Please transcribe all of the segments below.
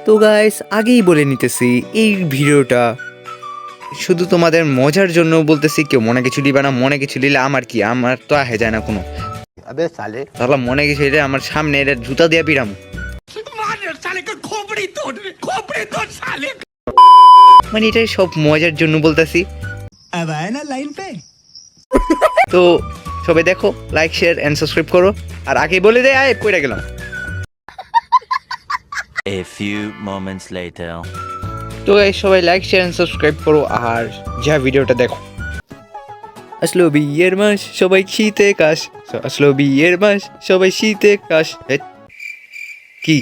তো গাইস আগেই বলে নিতেছি এই ভিডিওটা শুধু তোমাদের মজার জন্য বলতেছি, কেউ মনে কিছু দিবা না। মনে কিছু দিলে আমার কি, আমার তো আহে যায় না কোনো। अबे साले তাহলে মনে কিছু দিলে আমার সামনে এটা জুতা দিয়ে পিরাম। মানে এটাই সব মজার জন্য বলতেছি। अब आए ना लाइन पे। তো সবাই দেখো, লাইক শেয়ার এন্ড সাবস্ক্রাইব করো। আর আগে বলে দেয় আয় কইরা গেলাম। A few moments later. তো গাইস সবাই লাইক শেয়ার এন্ড সাবস্ক্রাইব করো আর যা ভিডিওটা দেখো। আসলো বিয়ের মাস সবাই শীতে কাশ, আসলো বিয়ের মাস সবাই শীতে কাশ। কি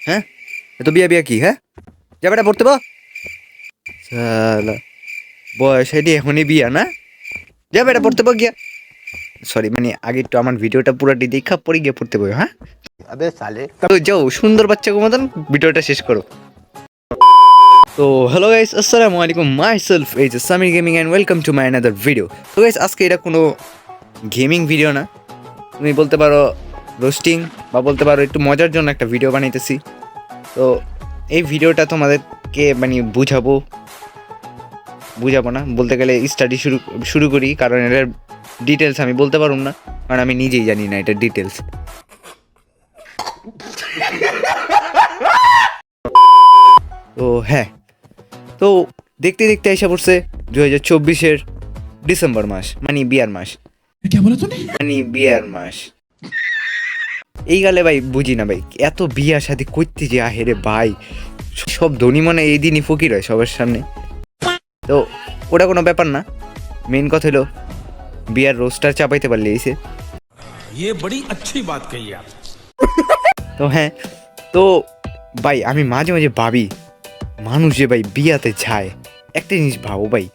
হ্যাঁ, এত বিয়া বিয়া কি? হ্যাঁ যাবেটা পড়তে বা শালা, বয়স হয়নি এখনই বিয়া না? যাবেটা পড়তে বা গিয়া। সরি, মানে আগে একটু আমার ভিডিওটা পুরোটি দেখা পরে গিয়ে পড়তে বই। হ্যাঁ अबे साले তো যাও সুন্দর বাচ্চা মতন ভিডিওটা শেষ করো। তো হ্যালো গাইস, আসসালামু আলাইকুম, myself is Samir gaming and welcome to my another video. তো গাইস আজকে এটা কোনো গেমিং ভিডিও না, তুমি বলতে পারো রোস্টিং বা বলতে পারো একটু মজার জন্য একটা ভিডিও বানাইতেছি। তো এই ভিডিওটা তোমাদেরকে মানে বুঝাবো না, বলতে গেলে স্টাডি শুরু করি, কারণ এটার ডিটেলস আমি বলতে পারবো না, কারণ আমি নিজেই জানি না এটার ডিটেলস। তো হ্যাঁ, তো দেখতে দেখতে এসে পড়ছে 2024-এর ডিসেম্বর মাস, মানে বিয়ার মাস। क्या बोला तूने? মানে বিয়ার মাস এই গালে ভাই বুঝি না ভাই, এত বিয়া শাদি করতে যে আহেরে ভাই, সব ধনী মনে এই দিনই ফকির হয় সবার সামনে। তো ওটা কোনো ব্যাপার না, মেন কথা হলো বিয়ার রোস্টার চাপাইতে পারলে এসে। ये बड़ी अच्छी बात कही आप। তো হ্যাঁ, তো ভাই আমি মাঝে মাঝে ভাবি মানুষ যে ভাই বিয়াতে যায়, একটা জিনিস ভাবো ভাই,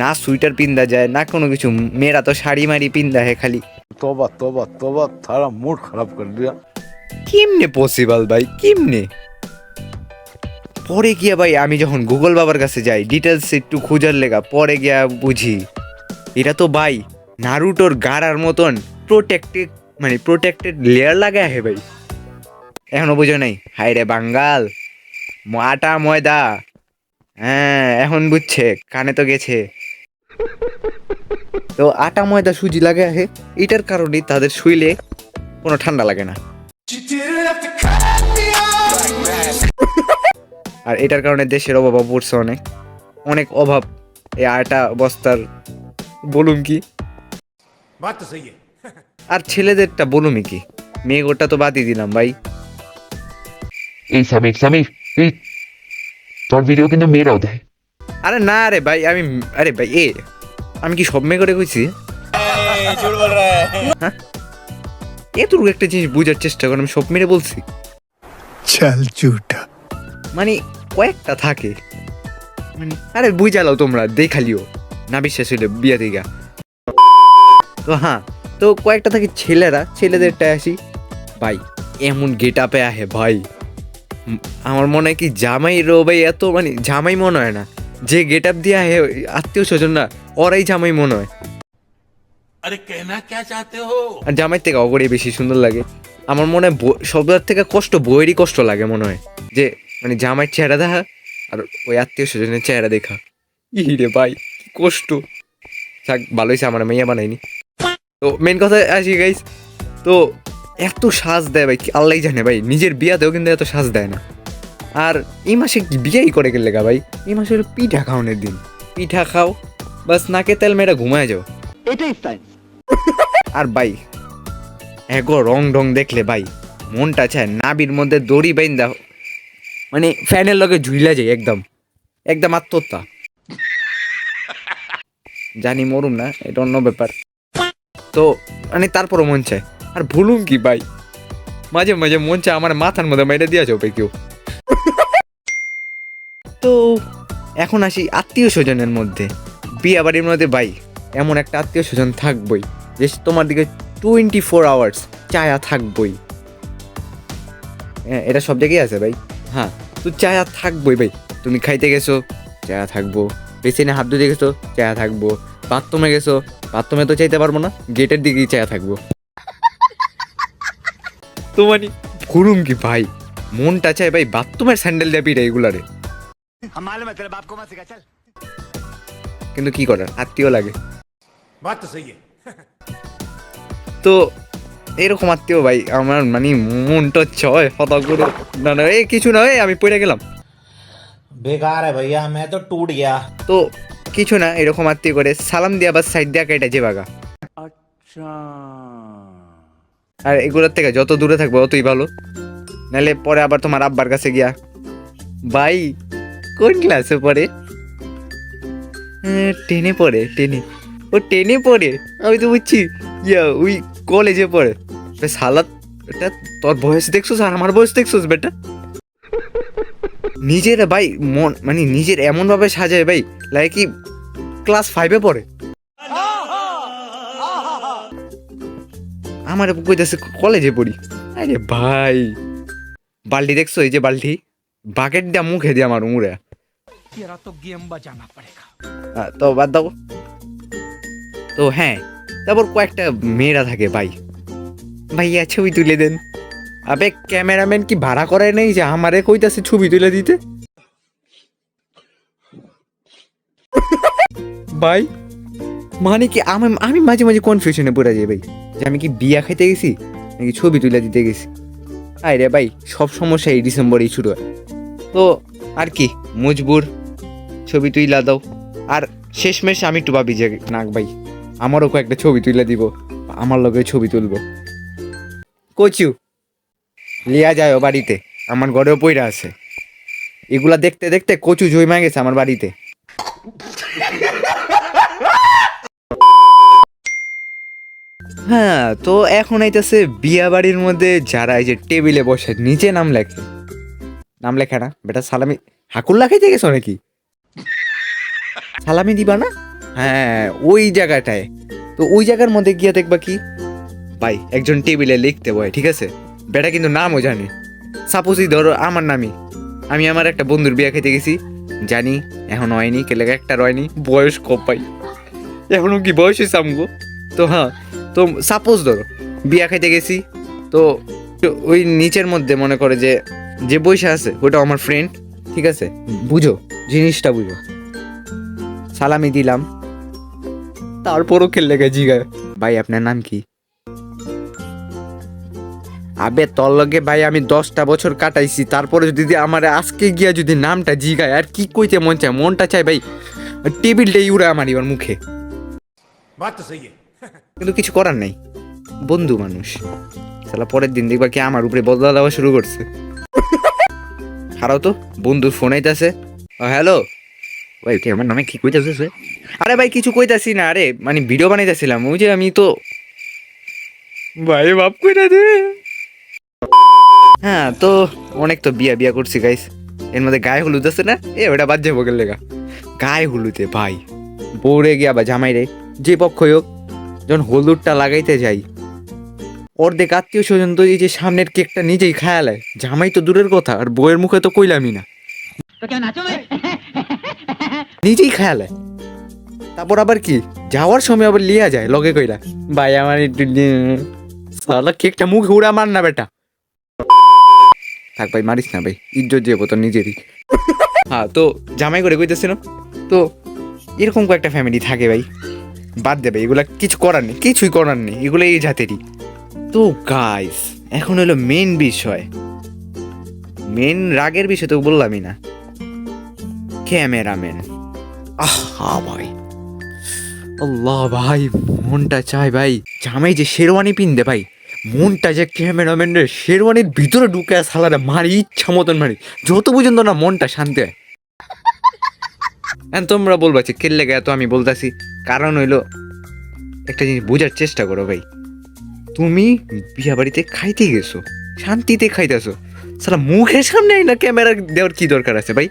না সুইটার পিন্দা যায় না কোনো কিছু, মেয়েরা তো শাড়ি মাড়ি পিন্দা হয় খালি। तोबा तोबा तोबा थारा मूड खराब कर दिया। কেমনে পসিবল ভাই, কেমনে? পরে গিয়া ভাই আমি যখন গুগল বাবার কাছে যাই ডিটেলস একটু খোঁজার লেগা, পরে গিয়া বুঝি এটা তো ভাই নারুটোর গাড়ার মতন প্রোটেক্টেড লেয়ার লাগায় হে ভাই। এখনো বুঝো নাই? হায় রে বাঙ্গাল, আটা ময়দা। হ্যাঁ এখন বুঝছে, কানে তো গেছে। তো আটা ময়দা সুজি লাগে হে, এটার কারণেই তাদের শুইলে কোনো ঠান্ডা লাগে না। আর এটার কারণে দেশের অভাব পড়ছে অনেক অনেক অভাব। এই আটা বস্তার বলুম কি, बात तो सही है। আর ছেলেদেরটা বলুমই কি, মেয়ে গোটা তো বাদই দিলাম ভাই। এই সামির এই তোর ভিডিও কিন্তু মেয়েরাও দেয়। আরে না রে ভাই, আরে ভাই আমি কি সব মেয়ে করে কইছি? হ্যাঁ, এতটুকু একটা জিনিস বুঝার চেষ্টা কর, আমি সব মেরে বলছি? चल झूठा। মানে কয়েকটা থাকে, মানে আরে বুঝালাও তোমরা, দেখালিও না বিশ্বাস হইলে বিয়া দিঘা। তো হ্যাঁ, তো কয়েকটা থাকে ছেলেদেরটা আসি ভাই, এমন গেট আপে আহে ভাই, আমার মনে হয় কি জামাই রো ভাই, এত মানে জামাই মনে হয় না, যে গেট আপ দিয়ে আহে আত্মীয় স্বজন না, ওরাই জামাই মনে হয়। अरे कहना क्या चाहते हो? আর জামাই থেকে অগরে বেশি সুন্দর লাগে আমার মনে হয়। সবার থেকে কষ্ট বইয়েরই কষ্ট লাগে মনে হয়, যে মানে জামাইয়ের চেহারা দেখা আর ওই আত্মীয় স্বজনের চেহারা দেখা। রে ভাই কি কষ্ট। থাক, ভালো হয়েছে আমার মেয়ে বানাইনি। তো মেন কথা আসি গাইস, তো এত সাজ দেয় ভাই, আল্লাহ জানে ভাই, নিজের বিয়াতেও কিন্তু এত সাজ দেয় না। আর এই মাসে কি বিয়াই করে গেলে গা ভাই, এই মাসে হলো পিঠা খাওয়ানোর দিন। পিঠা খাও বাস, নাকে তেল মেয়েরা ঘুমায় যাও, এটাই স্টাইল। আর ভাই এগো রং ঢং দেখলে ভাই মনটা চায় নাবির মধ্যে দড়ি বাইন্দা, মানে ফ্যানের লগে ঝুইলা যায় একদম আত্মহত্যা। জানি মরুম না, এটা অন্য ব্যাপার। তো মানে তারপরও মন চায়, আর ভুলুম কি ভাই, মাঝে মাঝে মন চায় আমার মাথার মধ্যে মেরে দিয়া যাবে কেউ। তো এখন আসি আত্মীয় স্বজনের মধ্যে। বিয়ে বাড়ির মধ্যে ভাই এমন একটা আত্মীয় স্বজন থাকবই যে তোমার দিকে 24 আওয়ার্স চায়া থাকবই। হ্যাঁ এটা সব জায়গায় আছে ভাই। হ্যাঁ, তো চায়া থাকবই ভাই, তুমি খাইতে গেছো চায়া থাকবো, বেসিনে হাত ধুতে গেছো চায়া থাকবো, বাথরুমে গেছো বাথরুমে তো চাইতে পারবো না, গেটের দিকেই চায়া থাকবো। তো মানে ঘুরুম কি ভাই, মনটা চায় ভাই বাথরুমের স্যান্ডেল দিয়ে পিঠে এগুলারে। কিন্তু কি করার, আত্মীয় লাগে। बात तो सही है। তো এরকম আত্মীয় ভাই আমার মানে মনটা চয় হতা করে, না না এই কিছু না, এই আমি পড়ে গেলাম। बेकार है भैया, मैं तो टूट गया। তো কিছু না, এরকম আত্মীয় করে সালাম দিয়ে আবার সাইড দিয়ে কেটে যে বাগা। আর এগুলোর থেকে যত দূরে থাকবে অতই ভালো, নাহলে পরে আবার তোমার আব্বার কাছে গিয়া ভাই কোন ক্লাসে পড়ে, টেনে পড়ে, ও টেনে পড়ে, আমি তো বুঝছি ইয়া ওই কলেজে পড়ে। সালাদ এটা তোর বয়স দেখছোস আর আমার বয়স দেখছোস বেটা। নিজের ভাই মন মানে নিজের এমন ভাবে সাজায় ভাই লাগে কি ক্লাস 5-এ পড়ে। আমার কইতেছে কলেজে পড়ি। আরে ভাই বালতি দেখছো, এই যে বালতি, বাকেট দিয়া মুখে দিয়ে আমার মুড়ে। तेरा तो गेम बजाना पड़ेगा। তো বাদ দাও। তো হ্যাঁ, তারপর কয়েকটা মেয়েরা থাকে ভাই, ভাইয়া ছবি তুলে দেন। আবে ক্যামেরাম্যান কি ভাড়া করায় নেই যে আমারে কইতাছে ছবি তুলে দিতে? ভাই মানে কি আমি মাঝে মাঝে কনফিউশনে পড়ে যাই ভাই, যে আমি কি বিয়া খাইতে গেছি নাকি ছবি তুলে দিতে গেছি। আয় রে ভাই, সব সমস্যা এই ডিসেম্বরেই শুরু হয়। তো আর কি মজবুর, ছবি তুইলা দাও। আর শেষমেশ আমি একটু ভাবি যে না ভাই আমারও কয়েকটা ছবি তুলে দিব, আমার লগে ছবি তুলবো। কচু লিয়া যায় ও বাড়িতে, আমার ঘরেও পইরা আছে। এগুলা দেখতে দেখতে কচু জমা গেছে আমার বাড়িতে। হ্যাঁ, তো এখন আইতাছে বিয়া বাড়ির মধ্যে যারা এই যে টেবিলে বসে নিচে নাম লেখে না বেটা, সালামি হাকুল্লা খাইতে গেছো নাকি? সালামি দিবা না? হ্যাঁ ওই জায়গাটায়। তো ওই জায়গার মধ্যে গিয়া দেখবা কি ভাই একজন টেবিলে লিখতে বয়, ঠিক আছে, বেটা কিন্তু নামও জানি। সাপোজই ধরো আমার নামই, আমি আমার একটা বন্ধুর বিয়া খেতে গেছি, জানি এখনো হয়নি, কেলে একটা হয়নি, বয়স কম পাই, এখনো কি বয়স হয়েছে আমগো। তো হ্যাঁ, তো সাপোজ ধরো বিয়া খাইতে গেছি, তো ওই নিচের মধ্যে মনে করে যে যে বসে আছে ওটা আমার ফ্রেন্ড, ঠিক আছে, বুঝো জিনিসটা বুঝো। সালামি দিলাম, তারপরও খেললে গে জিগায় ভাই আপনার নাম কি? আবে তোর লগে ভাই আমি 10টা বছর কাটাইছি, তারপরে যদি আমার আজকে গিয়া যদি নামটা জিগায় আর কি কইতে মন চায়, মনটা চায় ভাই টেবিলটাই উড়ে আমার এবার মুখে। बात तो सही है। কিন্তু কিছু করার নাই, বন্ধু মানুষ। সালা পরের দিন দেখবা কি আমার উপরে বদলা দেওয়া শুরু করছে। হারাও তো বন্ধুর ফোন আইতাছে। হ্যালো ভাই, তুই আমার নামে কি কইতাছিস? আরে ভাই কিছু কইতাছি না, আরে মানে ভিডিও বানাইতেছিলাম, ওই যে আমি তো ভাই বাপ কইরা দে। হ্যাঁ, তো অনেক তো বিয়া করছি গাইস, এর মধ্যে গায়ে হলুদ আছে না, ওটা বাদ যাবো গেলে গায়ে হলুদে ভাই বউরে গিয়া বা জামাই রে যে পক্ষই হোক, যখন হলুদটা লাগাইতে যাই অর্ধেক আত্মীয় স্বজন তো এই যে সামনের কেকটা নিজেই খায়ালায়, জামাই তো দূরের কথা, আর বউয়ের মুখে তো কইলামই না, নিজেই খায়ালায়। তারপর আবার কি যাওয়ার সময় আবার লিয়া যায় লগে কইরা, ভাই আমার একটু সালা কেকটা মুখে উড়া মার না বেটা। থাক ভাই মারিস না ভাই, ইজ্জত যাবো তো নিজেরই। হ্যাঁ, তো জামাই করে কইতেছিল, তো এরকম কয়েকটা ফ্যামিলি থাকে ভাই, বাদ দেবে এগুলা, কিছু করার নেই, কিছুই করার নেই, এগুলো এই জাতেরই। তো গাইস এখন হলো মেন বিষয়, মেন রাগের বিষয় তো বললামই না, ক্যামেরাম্যান। আহা ভাই, আল্লাহ ভাই মনটা চায় ভাই জামাই যে শেরওয়ানি পিনদে ভাই, মনটা যে ক্যামেরাম্যানের শেরওয়ানির ভিতরে ঢুকে সালারে মারি, ইচ্ছা মতন মারি, যত পর্যন্ত না মনটা শান্তি হয়। তোমরা বলবা যে কেল্লে গেয়া, তো আমি বলতেছি কারণ হইলো একটা জিনিস বোঝার চেষ্টা করো ভাই, তুমি বিয়া বাড়িতে খাইতে গেছো, শান্তিতে খাইতেছো, সালা মুখের সামনে না ক্যামেরা দেওয়ার কি দরকার আছে ভাই?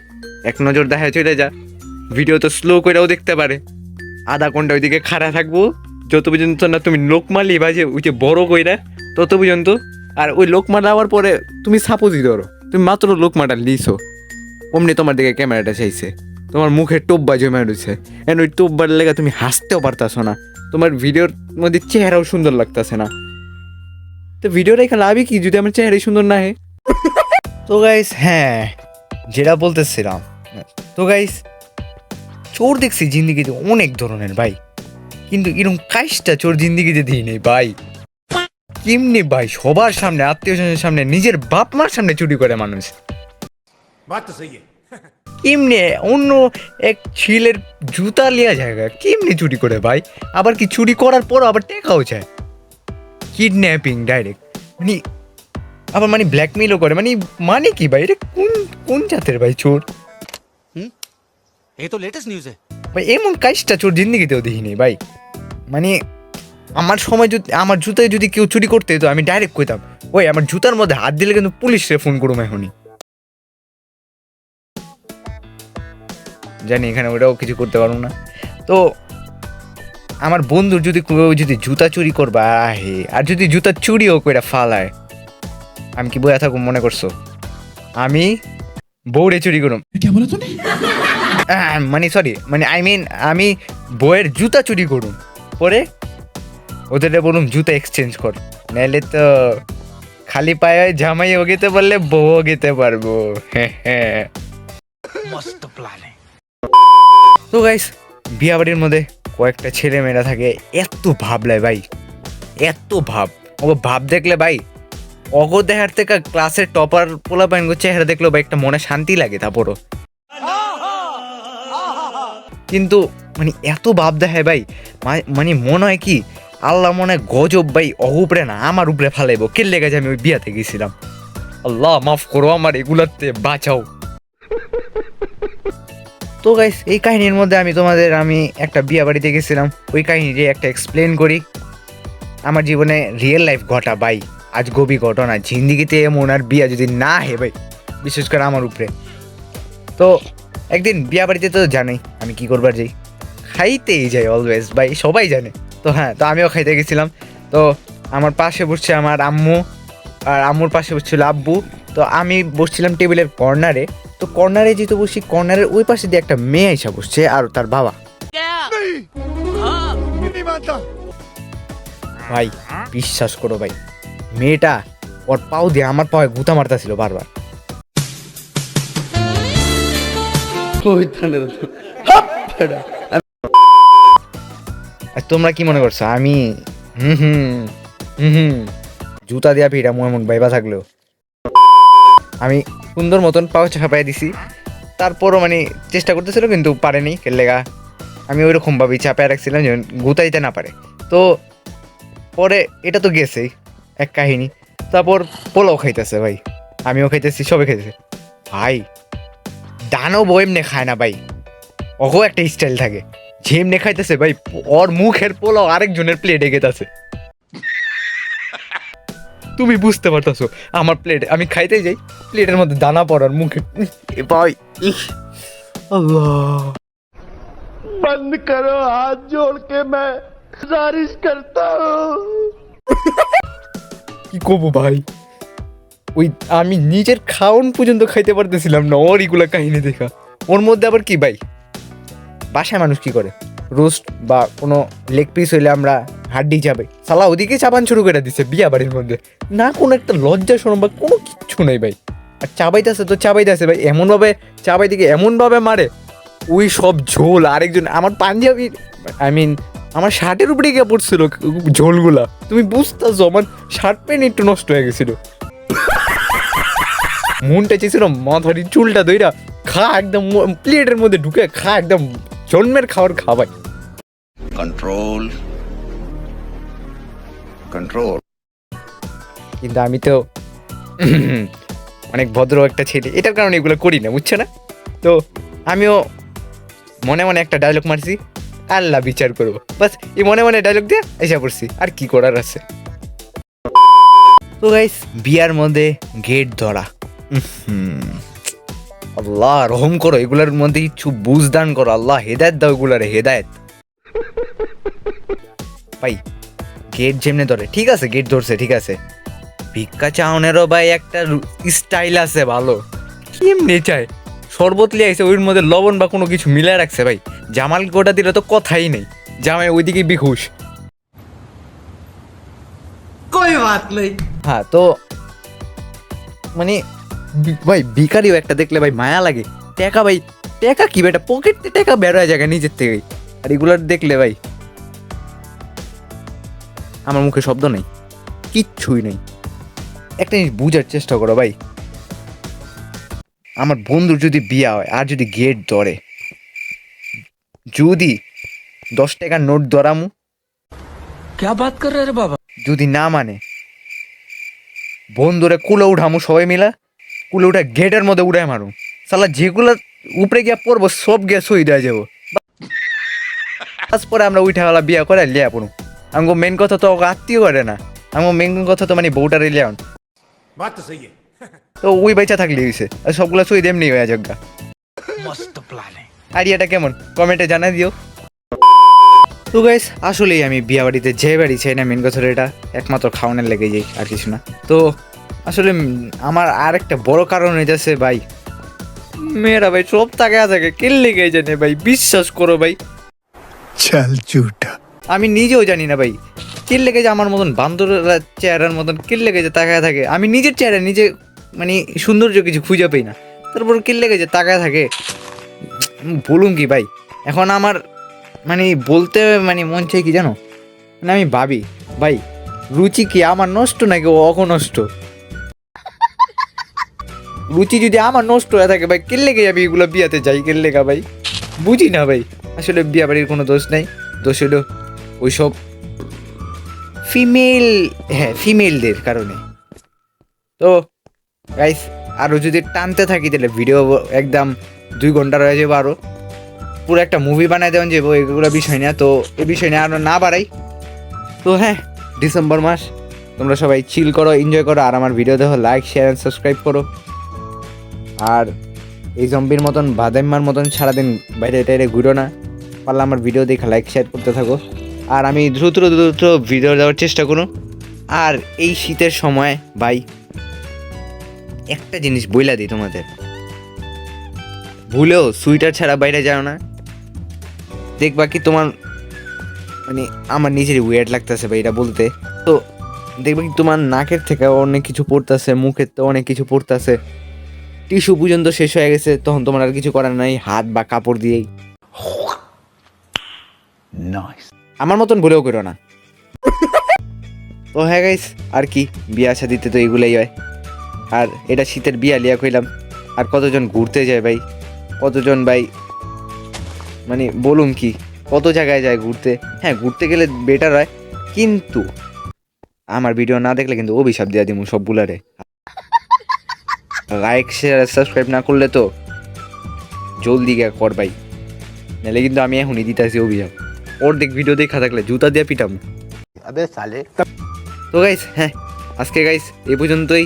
এক নজর দেখা চলে যা, ভিডিও তো স্লো করেও দেখতে পারে, আধা ঘন্টা ওইদিকে খাড়া থাকবো যত পর্যন্ত না তুমি লোকমা লিবা যে ওই যে বড় কইরা তত পর্যন্ত। আর ওই লোকমা দেওয়ার পরে তুমি সাপোজই ধরো তুমি মাত্র লোকমাটা লিছো, অমনি তোমার দিকে ক্যামেরাটা চাইছে, তোমার মুখে টোব্বা জমে রয়েছে, এন্ড ওই টোব্বার লেগে তুমি হাসতেও পারতাছো না, তোমার ভিডিওর মধ্যে চেহারাও সুন্দর লাগতেছে না। তো ভিডিওটা এখানে লাভই কি যদি আমার চেহারাই সুন্দর না হয়? তো তো গাইস হ্যাঁ, যেটা বলতেছিলাম, তো গাইস চোর দেখছি জিন্দিগিতে অনেক ধরনের ভাই, কিন্তু এরকম কাজটা চোর জিন্দিগিতে দিই নেই ভাই। কেমনি ভাই সবার সামনে, আত্মীয় স্বজনের সামনে, নিজের বাপ মার সামনে চুরি করে মানুষ? बात तो सही है কেমনি অন্য এক ছেলের জুতা লিয়া জায়গা কেমনি চুরি করে ভাই? আবার কি চুরি করার পর আবার টেকাও চায়, কিডন্যাপিং ডাইরেক্ট, মানে আবার মানে ব্ল্যাকমেলও করে, মানে কি ভাই? এটা কোন কোন জাতের ভাই চোর ये तो लेटेस्ट न्यूज़ है ভাই? এমন কাজটা চোর জিন্দিগিতেও দেখিনি ভাই। মানে আমার সময় যদি আমার জুতায় যদি কেউ চুরি করতে তো আমি ডাইরেক্ট কইতাম, ওই আমার জুতার মধ্যে হাত দিলে কিন্তু পুলিশে ফোন করুম এখনই। জানি এখানে ওটাও কিছু করতে পারবো না। তো আমার বন্ধুর যদি কেউ যদি জুতা চুরি করবা আহে, আর যদি জুতা চুরিও করে ফালায়, আমি কি বইয়া থাকুম মনে করছো? আমি বউরে চুরি করুম। মানে সরি, মানে আই মিন আমি বইয়ের জুতা চুরি করুম, পরে ওদের বলুম জুতা এক্সচেঞ্জ কর, নাহলে তো খালি পায়ে জামাইও গেতে পারলে বউও গেতে পারবো। হ্যাঁ, मस्त प्लान है তো গাইস বিয়া বাড়ির মধ্যে কয়েকটা ছেলে মেয়েরা থাকে, এত ভাব লাই ভাই, এত ভাব। ও ভাব দেখলে ভাই অগো দেখার থেকে ক্লাসের টপার পোলা পাইনগো চেহারা দেখলেও ভাই একটা মনে শান্তি লাগে। তারপরও কিন্তু মানে এত ভাব দেখায় ভাই, মানে মনে হয় কি আল্লাহ মনে হয় গজব ভাই অগ উপরে না আমার উপরে ফালাইবো। কে লেগে যে আমি ওই বিয়াতে গেছিলাম, আল্লাহ মাফ করো আমার, এগুলাতে বাঁচাও। তো গাইস এই কাহিনীর মধ্যে আমি একটা বিয়া বাড়িতে গেছিলাম, ওই কাহিনীটি একটা এক্সপ্লেন করি। আমার জীবনে রিয়েল লাইফ ঘটা ভাই, আজ গভীর ঘটনা, জিন্দিগিতে এমন আর বিয়া যদি না হে ভাই, বিশেষ করে আমার উপরে। তো একদিন বিয়া বাড়িতে তো জানাই আমি কি করবার যাই, খাইতেই যাই অলওয়েজ ভাই, সবাই জানে। তো হ্যাঁ, তো আমিও খাইতে গেছিলাম। তো আমার পাশে বসছে আমার আম্মু, আর আম্মুর পাশে বসছিল আব্বু। তো আমি বসছিলাম টেবিলের কর্নারে। তো কর্নারে যেহেতু বসি, কর্নারের ওই পাশে দিয়ে একটা মেয়ে এসে বসছে আর তার বাবা। ভাই বিশ্বাস করো ভাই, মেয়েটা ওর পাও দিয়ে আমার পায়ে গুতা মারতেছিল বারবার। আর তোমরা কি মনে করছো আমি জুতা দিয়া ভিড়া এমন বাইবা থাকলেও আমি সুন্দর মতন পাও চাপাই দিছি। তারপরও মানে চেষ্টা করতেছিল কিন্তু পারেনি, কেলেগা আমি ওইরকম ভাবেই চাপায় রাখছিলাম যেন গুতা দিতে না পারে। তো পরে এটা তো গেছেই এক কাহিনী। তারপর পোলাও খাইতেছে ভাই, আমিও খাইতেছি, সবে খাইতেছে ভাই। দানও এমনি খায় না ভাই, অগো একটা স্টাইল থাকে, যেমনে খাইতেছে ভাই ওর মুখের পোলাও আরেকজনের প্লেটে গেতাছে। তুমি বুঝতে পারতেছো আমার প্লেট, আমি খাইতে যাই প্লেটের মধ্যে দানা পড়ার মুখে ভাই, আল্লাহ बंद करो हाथ जोड़ के मैं गुजारिश करता हूँ। কি করবো ভাই, ওই আমি নিজের খাওন পর্যন্ত খাইতে পারতেছিলাম না ওর এগুলা কাহিনী দেখা। ওর মধ্যে আবার কি ভাই, বাসায় মানুষ কি করে, রোস্ট বা কোনো লেগ পিস হইলে আমরা হাড্ডি যাবে সালা ওদিকে চাবান শুরু করে দিছে বিয়া বাড়ির মধ্যে, না কোনো একটা লজ্জা শরম বা কোনো কিচ্ছু নেই ভাই। আর চাবাইতেছে তো চাবাইতেছে ভাই, এমনভাবে চাবাই দিকে এমনভাবে মারে, ওই সব ঝোল আরেকজন আমার পাঞ্জাবি আমার শার্টের উপরে গিয়ে পড়ছিল ঝোলগুলা। তুমি বুঝতেছো আমার শার্ট প্যান্ট একটু নষ্ট হয়ে গেছিল, মনটা চেয়েছিল মাথারি চুলটা দইরা খা একদম প্লেটের মধ্যে ঢুকে খা, একদম জন্মের খাবার খাবাই। कंट्रोल कंट्रोल কিন্তু আমি তো অনেক ভদ্র একটা ছেলে, এটার কারণে এগুলো করি না, বুঝছো না? তো আমিও মনে মনে একটা ডায়লগ মারছি, আল্লাহ বিচার করবো, বাস এই মনে মনে ডায়লগ দিয়ে এসে পড়ছি, আর কি করার আছে। তো গাইস বিয়ার মধ্যে গেট ধরা, আল্লাহ রহম করো, এগুলার মধ্যে কিছু বুঝদান করো, আল্লাহ হেদায়েত দাও এগুলারে, হেদায়েত ভাই। গেট যেমনে ধরে ঠিক আছে, গেট ধরছে ঠিক আছে, ভিক্ষা চাউনেরও ভাই একটা স্টাইল আছে ভালো, কেমনে চায় শরবত লিয়ে আইছে, ওইর মধ্যে লবণ বা কোনো কিছু মিলাই রাখছে ভাই, জামাল গোটা দিলে তো কথাই নেই, জামাই ওইদিকে বিখুশ। कोई बात नहीं। হ্যাঁ, তো মানে ভাই ভিখারিও একটা দেখলে ভাই মায়া লাগে। টাকা ভাই, টাকা কি বেটা, পকেট থেকে টাকা বের হয়ে যায় নিজের থেকেই। আর এগুলার দেখলে ভাই আমার মুখে শব্দ নেই, কিচ্ছুই নেই। একটা জিনিস বুঝার চেষ্টা করো ভাই, আমার বন্ধুর যদি বিয়া হয় আর যদি গেট ধরে, যদি 10 টাকার নোট ধরামু, क्या बात कर रहे रे बाबा? যদি না মানে বন্ধুরে কুলে উঠামু সবাই মিলা, কুলে উঠে গেটের মধ্যে উড়াই মারু। সালা যেগুলো উপরে গিয়া পড়বো সব গিয়া শহীদ হয়ে যাবো। পরে আমরা উঠে গেলা বিয়া করে লিয়া পড়ু। আমাকে মেন কথা তো আত্মীয় করে না, আমার মেন কথা তো মানে বউটারে লিয়ান। बात तो सही है। তো ওই বাইচা থাকলে হয়েছে, আর সবগুলো শহীদ এমনি হয়ে যাগা। मस्त प्लान है। আইডিয়াটা কেমন কমেন্টে জানাই দিও। তো গাইস আসলেই আমি বিয়া বাড়িতে যে বাড়ি চাই না, মেন কথা এটা একমাত্র খাওয়ানোর লেগে যাই, আর কিছু না। তো আসলে আমার আর একটা বড় কারণ হয়ে যাচ্ছে ভাই, মেয়েরা ভাই সব তাকায় থাকে কেন লেগে জানে ভাই, বিশ্বাস করো ভাই। चल झूठा। আমি নিজেও জানি না ভাই কেন লেগে যে আমার মতন বান্দরের চেহারার মতন কেন লেগে যে তাকায় থাকে। আমি নিজের চেহারা নিজে মানে সৌন্দর্য কিছু খুঁজে পাই না, তারপর কেন লেগে যে তাকায় থাকে। বলুন কি ভাই, এখন আমার মানে বলতে মানে মন চাই কি জানো, মানে আমি ভাবি ভাই রুচি কি আমার নষ্ট নাকি ও অনষ্ট? রুচি যদি আমার নষ্ট হয়ে থাকে ভাই কেন লেগে যাবি এগুলো বিয়াতে যাই কেন লেগা ভাই, বুঝি না ভাই। আসলে বিয়া বাড়ির কোনো দোষ নাই, দোষ হলো ওইসব ফিমেলদের কারণে। তো গাইস আরও যদি টানতে থাকি তাহলে ভিডিও একদম 2 ঘন্টা রয়ে যাবো, আরও পুরো একটা মুভি বানায় দেওয়া যাবো এগুলো বিষয় না। তো এই বিষয় নিয়ে আরও না বাড়াই। তো হ্যাঁ, ডিসেম্বর মাস, তোমরা সবাই চিল করো, এনজয় করো, আর আমার ভিডিও দেখো, লাইক শেয়ার অ্যান্ড সাবস্ক্রাইব করো। আর এই জম্বির মতন বাদাম্মার মতন সারাদিন বাইরে টাইরে ঘুরো না, পারলে আমার ভিডিও দেখে লাইক শেয়ার করতে থাকো। আর আমি দ্রুত ভিডিও দেওয়ার চেষ্টা করুন। আর এই শীতের সময় ভাই একটা জিনিস বইলা দিই তোমাদের, ভুলেও সুইটার ছাড়া বাইরে যাও না। দেখবা কি তোমার মানে আমার নিজেরই ওয়েট লাগতেছে ভাই এটা বলতে। তো দেখবা কি তোমার নাকের থেকে অনেক কিছু পড়তেছে, মুখের তো অনেক কিছু পড়তেছে, টিস্যু পর্যন্ত শেষ হয়ে গেছে, তখন তোমার আর কিছু করার নাই, হাত বা কাপড় দিয়েই। আমার মতন ভুলেও করো না। তো হ্যাঁ গাইস, আর কি বিয়া শাদিতে তো এগুলাই হয়। আর এটা শীতের বিয়া লিয়া কইলাম। আর কতজন ঘুরতে যায় ভাই, কতজন ভাই মানে বলুন কি কত জায়গায় যায় ঘুরতে। হ্যাঁ ঘুরতে গেলে বেটার হয়, কিন্তু আমার ভিডিও না দেখলে কিন্তু অভিশাপ দিয়া দিমু সবগুলারে। লাইক শেয়ার সাবস্ক্রাইব না করলে তো জলদি গিয়ে কর ভাই, নাহলে কিন্তু আমি এখনই দিতেছি অভিশাপ। অর্ধেক ভিডিও দেখা থাকলে জুতা দিয়ে পিটাম। अबे साले। তো গাইস হ্যাঁ, আজকে গাইস এই পর্যন্তই।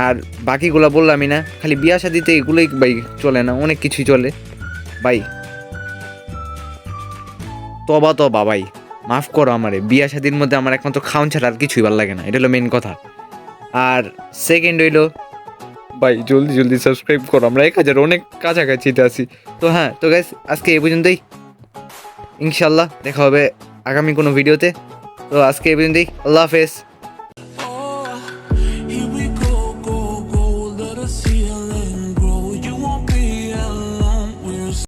আর বাকিগুলো বললামই না, খালি বিয়া শাদিতে এগুলোই ভাই চলে না, অনেক কিছুই চলে ভাই। তবা ভাই মাফ করো আমারে, বিয়া শাদির মধ্যে আমার একমাত্র খাওয়ান ছাড়া আর কিছুই ভালো লাগে না, এটা হলো মেন কথা। আর সেকেন্ড হইলো ভাই জলদি সাবস্ক্রাইব করো, আমরা 1000 অনেক কাছাকাছিতে আছি। তো হ্যাঁ, তো গাইস আজকে এই পর্যন্তই, ইনশাল্লাহ দেখা হবে আগামী কোনো ভিডিওতে। তো আজকে এই পর্যন্তই, আল্লাহ হাফেজ।